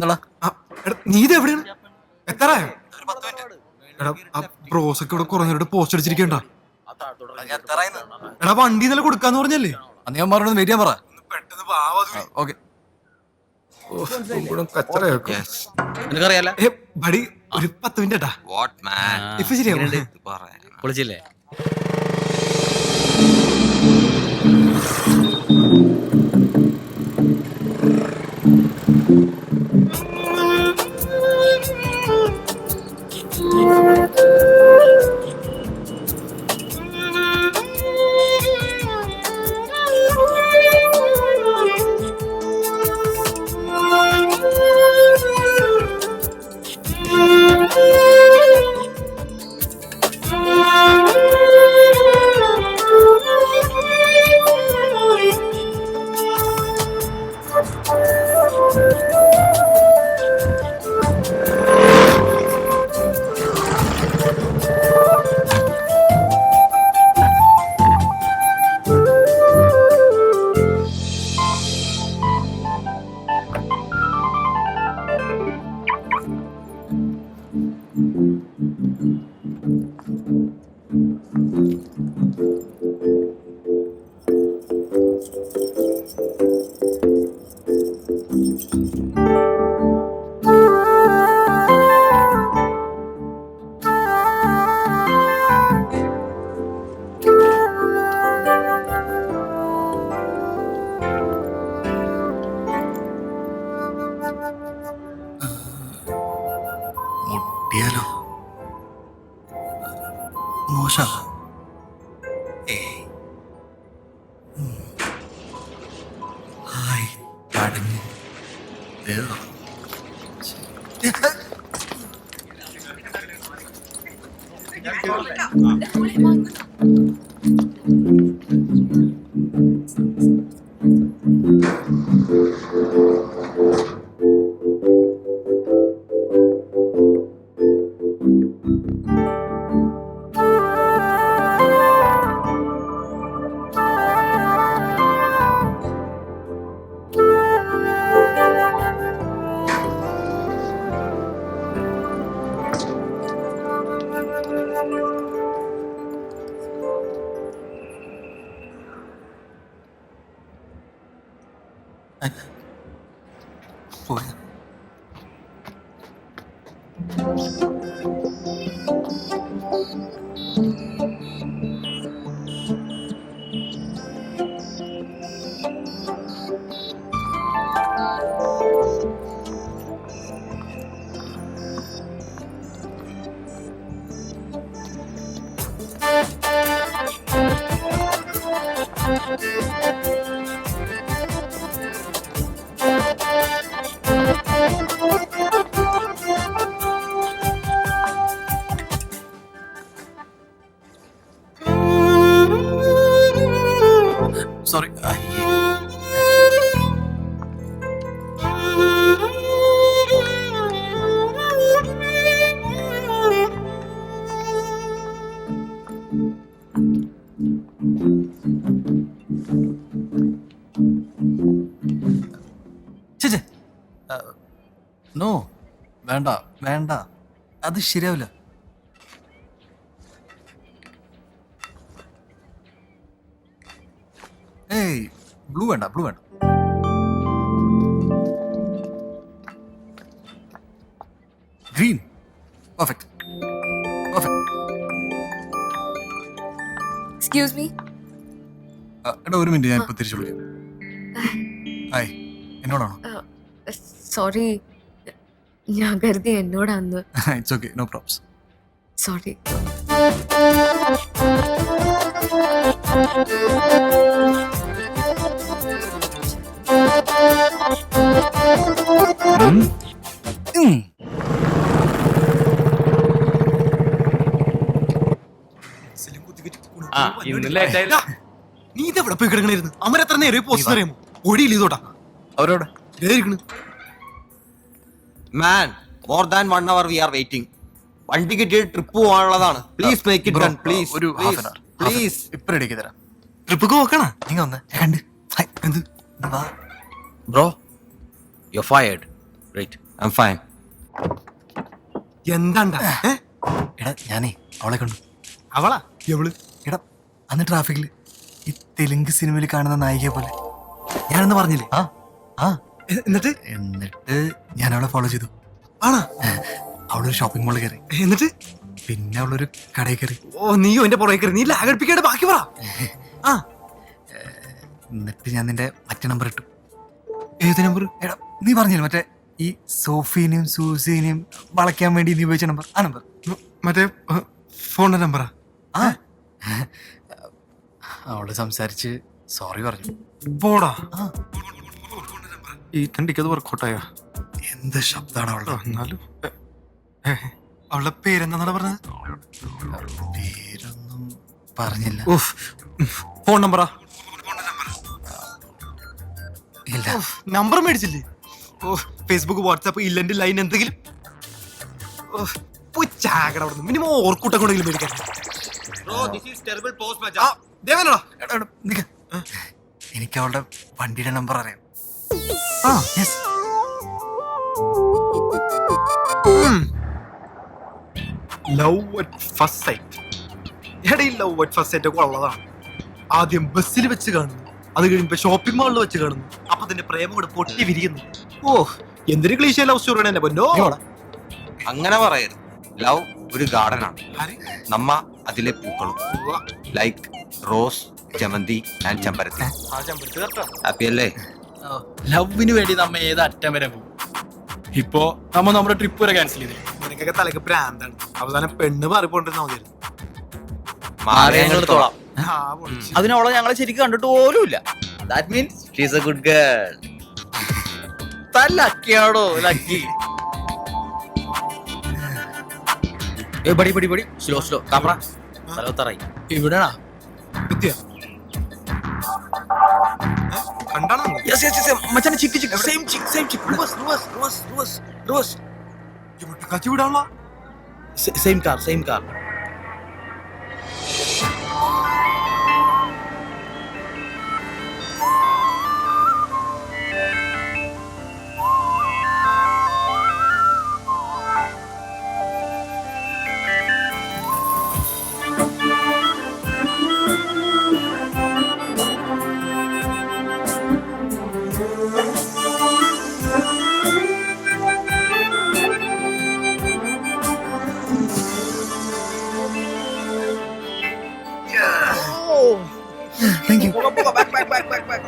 എന്താ നീ ഇത് എവിടെയാണ്? എത്രയോ എടാ ആ ബ്രോസൊക്കെ ഇവിടെ കുറഞ്ഞവരുടെ പോസ്റ്റ് അടിച്ചിരിക്കണ്ട. എടാ വണ്ടി ഇന്നലെ കൊടുക്കാന്ന് പറഞ്ഞല്ലേ? അന്നേമാരോട് വെയിറ്റ് ചെയ്യാൻ പറ. പെട്ടെന്ന് ഓക്കെ. നിനക്കറിയാലോ ബടി ഒരു 10 മിനിറ്റ് ഏട്ടാ. വാട്ട് മാൻ ഇപ്പൊ ശരിയാവും. പൊളിച്ചില്ലേ? മുട്ടിയാലോ? മോശ. ഹായ് കടഞ്ഞു. പോയ സോറി. ചേച്ചേ നോ വേണ്ട വേണ്ട, അത് ശരിയാവില്ല. ഏയ് ബ്ലൂ വേണ്ട, ബ്ലൂ വേണ്ട. Green perfect perfect. Excuse me. എടാ ഒരു മിനിറ്റ്, ഞാൻ ഇപ്പൊ തിരിച്ചു വിളിക്കാം. ഹായ്, എന്നോടാണോ? സോറി, ഞാൻ കരുതി എന്നോടാന്ന്. It's okay, no problems. Sorry. നീ ഇതെവിടെ പോയി കിടക്കണായിരുന്നു? അമരെത്ര നേരം പോസ്റ്റ് അറിയാമോ? ഒടിയില്ല ഇതോട്ടാ അവരോട് man more than 1 hour we are waiting. വണ്ടി കിട്ടിയ ട്രിപ്പ് പോകാനുള്ളതാണ്. Please make it done please. ഒരു ഹാഫ് ആൻ അവർ പ്ലീസ്. ഇപ്പൊ റെഡിയാക്കി തരാം. ട്രിപ്പ് നോക്കണ നിങ്ങൾ വന്ന് കണ്ട് എന്ത് bro you fired. Right, I'm fine. എന്താണ്ടാ എടാ ഞാനേ അവളെ കണ്ടു. അവളാ എവള്? എടാ അന്ന് ട്രാഫിക്കിൽ ഈ തെലുങ്ക് സിനിമയിൽ കാണുന്ന നായികയെ പോലെ ഞാനെന്ന് പറഞ്ഞില്ലേ. ആ എന്നിട്ട് എന്നിട്ട് ഞാൻ അവളെ ഫോളോ ചെയ്തു. ആണാ? അവളൊരു ഷോപ്പിംഗ് മാളിൽ കയറി. എന്നിട്ട് പിന്നെ അവളൊരു കടയിൽ കയറി. ഓ നീയോ എന്റെ പുറകെ കയറി. നീ ലാഗടിപ്പിക്കാണ്ട് ബാക്കി പറ. ആ എന്നിട്ട് ഞാൻ നിന്റെ മറ്റേ നമ്പർ ഇട്ടു. ഏത് നമ്പർ? എടാ നീ പറഞ്ഞില്ലേ മറ്റേ ഈ സോഫീനെയും സൂസീനെയും വളയ്ക്കാൻ വേണ്ടി നീ ഉപയോഗിച്ച നമ്പർ, ആ നമ്പർ. മറ്റേ ഫോണിന്റെ നമ്പറാ? ആ അവള് സംസാരിച്ച് സോറി പറഞ്ഞു. പോടാ. ആ ഈ തണ്ടിക്കത് വർക്കൗട്ടായോ? എന്ത് ശബ്ദമാണ് അവളുടെ. എന്നാലും അവളുടെ പേരെന്താന്നാണ് പറഞ്ഞത്? പേരൊന്നും പറഞ്ഞില്ല. ഫോൺ നമ്പറാ? ഇല്ല. നമ്പർ മേടിച്ചില്ലേ? ഓ ഫേസ്ബുക്ക് വാട്സാപ്പ് ഇല്ലെന്റെ ലൈൻ എന്തെങ്കിലും? മിനിമം ഓർക്കൂട്ടം കൊണ്ടെങ്കിലും മേടിക്കാൻ. Bro, this is terrible post, ആ, Maja. ദേവനോടാ. എടാ, എടാ, നിക്ക്. എനിക്ക് അവളുടെ വണ്ടിയുടെ നമ്പർ അറിയാം. ആ yes. Love at first sight. എടാ ഈ ലവ് അറ്റ് ഫസ്റ്റ് സൈറ്റ് ഒക്കെ ഉള്ളതാണ്. ആദ്യം ബസ്സിൽ വെച്ച് കാണുന്നു, അത് കഴിയുമ്പോ ഷോപ്പിംഗ് മാളിൽ വെച്ച് കാണുന്നു, അപ്പൊ തന്നെ പ്രേമം കൂടെ പൊട്ടി വിരിയുന്നു. ഓ എന്തൊരു ക്ലീശ ലവ് സ്റ്റോറി ആണ് പൊന്നോ. അങ്ങനെ പറയരുത്. ലവ് ഒരു ഗാർഡൻ ആണ്. നമ്മ അതിലെ പൂക്കളും ലൈക്ക് റോസ്, ജമന്തി ആൻഡ് ചെമ്പരത്തി. ഹാപ്പി അല്ലേ? ലവിന് വേണ്ടി നമ്മ ഏത് അറ്റം വരെ പോകും. ഇപ്പോ നമ്മ നമ്മുടെ ട്രിപ്പ് വരെ ക്യാൻസൽ ചെയ്തില്ലേ? നിനക്കൊക്കെ തലക്ക് പ്രാന്താണ്. അവസാനം പെണ്ണ് മാറിപ്പോണ്ടിരുന്ന മതി. മാറിയെടുത്തോളാം. അതിനവളെ ഞങ്ങളെ ശരിക്കും കണ്ടിട്ട് പോലുമില്ല. That means she's a good girl. ലക്കിയാണോ lucky? Buddy buddy buddy slow slow camera സ്ഥലത്തറായി ഇവിടെയാ. കണ്ടാണോ? മച്ചാനെ chick chick same chick same chick reverse reverse reverse reverse reverse കച്ചി വിടാണോ? Same car same car. Thank you. Back.